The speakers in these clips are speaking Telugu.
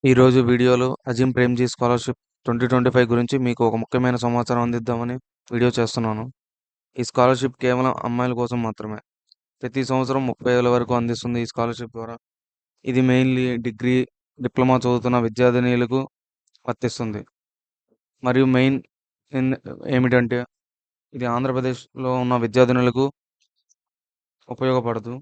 ఈరోజు వీడియోలో అజిమ్ ప్రేమ్‌జీ స్కాలర్‌షిప్ 2025 గురించి మీకు ఒక ముఖ్యమైన సమాచారం అందిద్దామని వీడియో చేస్తున్నాను. ఈ స్కాలర్‌షిప్ కేవలం అమ్మాయిల కోసం మాత్రమే. ప్రతి సంవత్సరం 30,000 వరకు అందిస్తుంది ఈ స్కాలర్‌షిప్ ద్వారా. ఇది మెయిన్‌లీ డిగ్రీ, డిప్లొమా చదువుతున్న విద్యార్థినీలకు వర్తిస్తుంది. మరియు మెయిన్ ఇన్ ఏమిటంటే ఇది ఆంధ్రప్రదేశ్‌లో ఉన్న విద్యార్థినులకు ఉపయోగపడదు.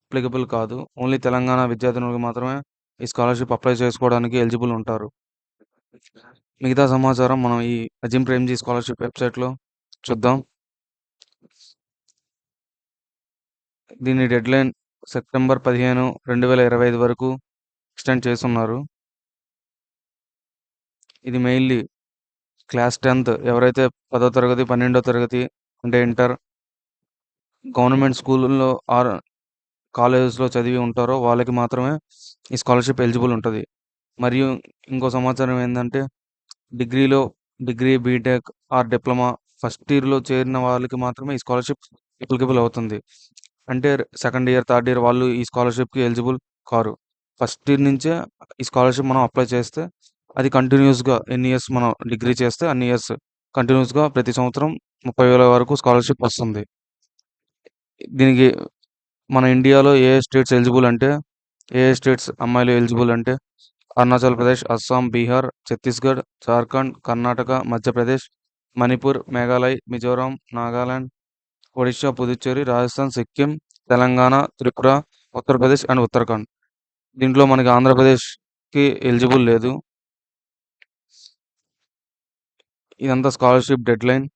అప్లికబుల్ కాదు. ఓన్లీ తెలంగాణ విద్యార్థినులకు మాత్రమే ఈ స్కాలర్‌షిప్ అప్లై చేసుకోవడానికి ఎలిజిబుల్ ఉంటారు. మిగతా సమాచారం మనం ఈ అజిమ్ ప్రేమ్‌జీ స్కాలర్‌షిప్ వెబ్‌సైట్‌లో చూద్దాం. దీని డెడ్‌లైన్ సెప్టెంబర్ 15, 2025 వరకు ఎక్స్టెండ్ చేసున్నారు. ఇది మెయిన్‌లీ క్లాస్ 10థ్ ఎవరైతే 10వ తరగతి, 12వ తరగతి అంటే ఇంటర్ గవర్నమెంట్ స్కూలుల్లో ఆర్ కాలేజెస్‌లో చదివి ఉంటారో వాళ్ళకి మాత్రమే ఈ స్కాలర్‌షిప్ ఎలిజిబుల్ ఉంటది. మరియు ఇంకో సమాచారం ఏందంటే డిగ్రీలో బీటెక్ ఆర్ డిప్లొమా ఫస్ట్ ఇయర్‌లో చేరిన వాళ్ళకి మాత్రమే ఈ స్కాలర్‌షిప్ అప్లికబుల్ అవుతుంది. అంటే సెకండ్ ఇయర్, థర్డ్ ఇయర్ వాళ్ళు ఈ స్కాలర్‌షిప్‌కి ఎలిజిబుల్ కారు. ఫస్ట్ ఇయర్ నుంచే ఈ స్కాలర్‌షిప్ మనం అప్లై చేస్తే అది కంటిన్యూయస్‌గా ఎన్ని ఇయర్స్ మనం డిగ్రీ చేస్తే అన్ని ఇయర్స్ కంటిన్యూయస్‌గా ప్రతి సంవత్సరం 30,000 వరకు స్కాలర్‌షిప్ వస్తుంది. దీనికి మన ఇండియాలో స్టేట్స్ ఎలిజిబుల్ అంటే స్టేట్స్ అమ్మాయిలు ఎలిజిబుల్ అంటే అరుణాచల్ ప్రదేశ్, అస్సాం, బీహార్, ఛత్తీస్‌గఢ్, జార్ఖండ్, కర్ణాటక, మధ్యప్రదేశ్, మణిపూర్, మేఘాలయ్, మిజోరాం, నాగాలాండ్, ఒడిషా, పుదుచ్చేరి, రాజస్థాన్, సిక్కిం, తెలంగాణ, త్రిపుర, ఉత్తరప్రదేశ్ అండ్ ఉత్తరాఖండ్. దీంట్లో మనకి ఆంధ్రప్రదేశ్‌కి ఎలిజిబుల్ లేదు. ఇదంతా స్కాలర్‌షిప్ డెడ్‌లైన్.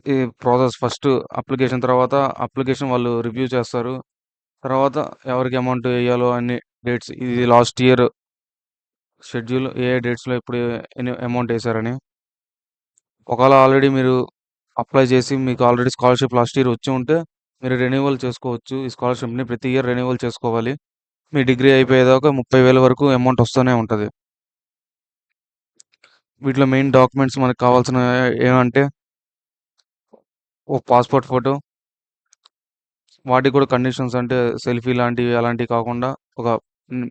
ఈ ప్రాసెస్ ఫస్ట్ అప్లికేషన్ తర్వాత అప్లికేషన్ వాళ్ళు రివ్యూ చేస్తారు. తర్వాత ఎవరికి అమౌంట్ ఎయ్యాలో అన్ని డేట్స్ ఇది లాస్ట్ ఇయర్ షెడ్యూల్ ఏ డేట్స్‌లో ఎప్పుడు ఎన్ని అమౌంట్ ఎసారని. ఒకవేళ ఆల్రెడీ మీరు అప్లై చేసి మీకు ఆల్రెడీ స్కాలర్‌షిప్ లాస్ట్ ఇయర్ వచ్చి ఉంటే మీరు రెన్యువల్ చేసుకోవచ్చు. ఈ స్కాలర్‌షిప్‌ని ప్రతి ఇయర్ రెన్యువల్ చేసుకోవాలి. మీ డిగ్రీ అయిపోయేదాకా 30,000 వరకు అమౌంట్ వస్తూనే ఉంటది. వీటిలో మెయిన్ డాక్యుమెంట్స్ మనకు కావాల్సినవి ఏమంటే ఓ పాస్‌పోర్ట్ ఫోటో, వాటికి కూడా కండిషన్స్ అంటే సెల్ఫీ లాంటివి అలాంటివి కాకుండా ఒక hmm,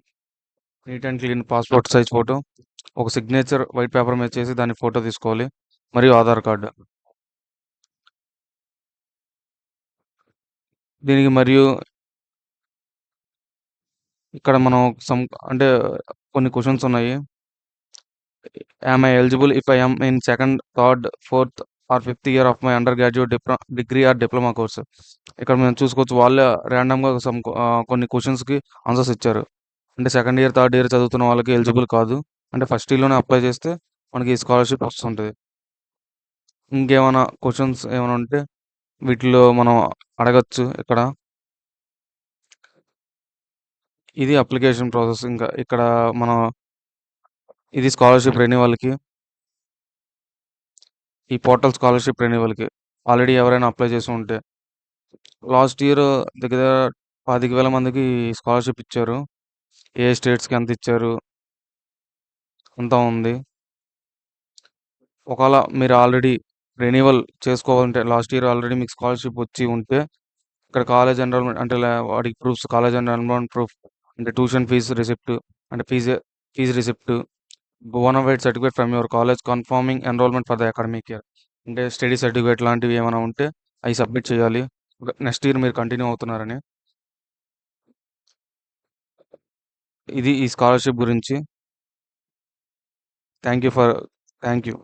neat and clean passport size photo, ఒక సిగ్నేచర్ వైట్ పేపర్ మీద చేసి దాని ఫోటో తీసుకోవాలి. మరియు ఆధార్ కార్డ్. దీనికి మరియు ఇక్కడ మనం అంటే కొన్ని క్వెషన్స్ ఉన్నాయి. Am I eligible if I am in second, third, fourth or fifth year of my under graduate degree or diploma course. ఇక్కడ మనం చూసుకోవచ్చు వాళ్ళే ర్యాండమ్‌గా కొన్ని క్వెషన్స్‌కి ఆన్సర్స్ ఇచ్చారు. అంటే సెకండ్ ఇయర్, థర్డ్ ఇయర్ చదువుతున్న వాళ్ళకి ఎలిజిబుల్ కాదు. అంటే ఫస్ట్ ఇయర్‌లోనే అప్లై చేస్తే మనకి ఈ స్కాలర్‌షిప్ వస్తుంటది. ఇంకేమైనా క్వెషన్స్ ఏమైనా ఉంటే వీటిలో మనం అడగొచ్చు ఇక్కడ. ఇది అప్లికేషన్ ప్రాసెస్. ఇంకా ఇక్కడ మనం ఇది స్కాలర్‌షిప్ రెన్యువల్‌కి. ఈ పోర్టల్ స్కాలర్‌షిప్ రెన్యువల్‌కి. ఆల్రెడీ ఎవరైనా అప్లై చేసి ఉంటే. లాస్ట్ ఇయర్ దగ్గర 25,000 మందికి స్కాలర్‌షిప్ ఇచ్చారు. ఏ స్టేట్స్‌కి ఎంత ఇచ్చారు అంతా ఉంది. ఒకవేళ మీరు ఆల్రెడీ రెన్యువల్ చేసుకోవాలంటే లాస్ట్ ఇయర్ ఆల్రెడీ మీకు స్కాలర్‌షిప్ వచ్చి ఉంటే ఇక్కడ కాలేజ్ ఎన్రోల్‌మెంట్ అంటే వాటికి ప్రూఫ్స్ కాలేజ్ ఎన్రోల్‌మెంట్ ప్రూఫ్ అంటే ట్యూషన్ ఫీజ్ రిసిప్ట్ అంటే fees receipt, bonafide certificate from your college confirming enrolment for the academic year. అంటే స్టడీ సర్టిఫికేట్ లాంటివి ఏమైనా ఉంటే అయి సబ్మిట్ చేయాలి. నెక్స్ట్ ఇయర్ మీరు కంటిన్యూ అవుతున్నారని. ఇది ఈ స్కాలర్‌షిప్ గురించి. Thank you for thank you.